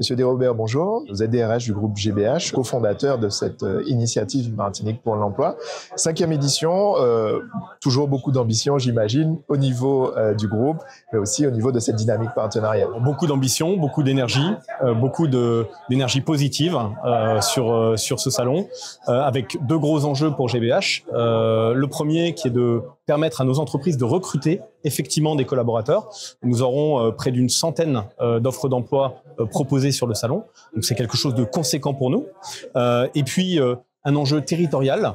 Monsieur Desrobert, bonjour. Vous êtes DRH du groupe GBH, cofondateur de cette initiative Martinique pour l'emploi. 5e édition, toujours beaucoup d'ambition, j'imagine, au niveau du groupe, mais aussi au niveau de cette dynamique partenariale. Beaucoup d'ambition, beaucoup d'énergie, beaucoup d'énergie positive sur ce salon, avec deux gros enjeux pour GBH. Le premier qui est de permettre à nos entreprises de recruter effectivement des collaborateurs. Nous aurons près d'une centaine d'offres d'emploi proposées sur le salon. Donc c'est quelque chose de conséquent pour nous. Et puis un enjeu territorial.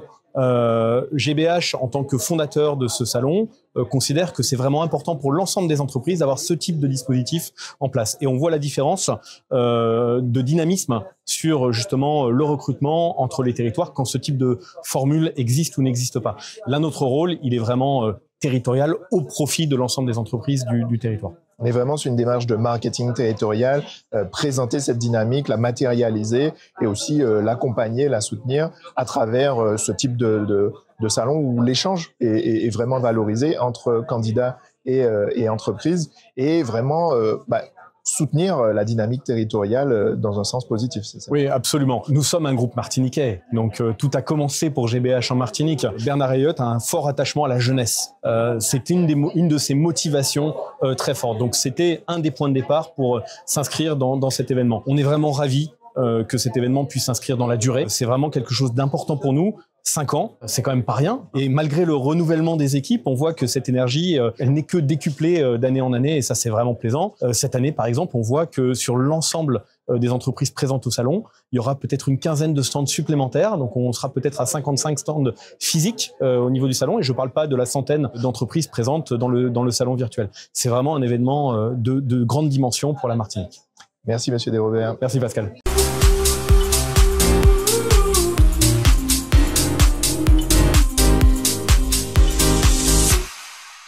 GBH, en tant que fondateur de ce salon, considère que c'est vraiment important pour l'ensemble des entreprises d'avoir ce type de dispositif en place. Et on voit la différence de dynamisme sur justement le recrutement entre les territoires quand ce type de formule existe ou n'existe pas. Là, notre rôle, il est vraiment territorial au profit de l'ensemble des entreprises du territoire. On est vraiment sur une démarche de marketing territorial, présenter cette dynamique, la matérialiser et aussi l'accompagner, la soutenir à travers ce type de salon où l'échange est vraiment valorisé entre candidats et entreprises et vraiment soutenir la dynamique territoriale dans un sens positif, c'est ça? Oui, absolument. Nous sommes un groupe martiniquais, donc tout a commencé pour GBH en Martinique. Bernard Ayotte a un fort attachement à la jeunesse. C'était une de ses motivations très fortes. Donc c'était un des points de départ pour s'inscrire dans cet événement. On est vraiment ravis que cet événement puisse s'inscrire dans la durée. C'est vraiment quelque chose d'important pour nous. 5 ans, c'est quand même pas rien. Et malgré le renouvellement des équipes, on voit que cette énergie, elle n'est que décuplée d'année en année et ça, c'est vraiment plaisant. Cette année, par exemple, on voit que sur l'ensemble des entreprises présentes au salon, il y aura peut-être une quinzaine de stands supplémentaires. Donc, on sera peut-être à 55 stands physiques au niveau du salon. Et je ne parle pas de la centaine d'entreprises présentes dans le salon virtuel. C'est vraiment un événement de grande dimension pour la Martinique. Merci, monsieur Desrobert. Merci, Pascal.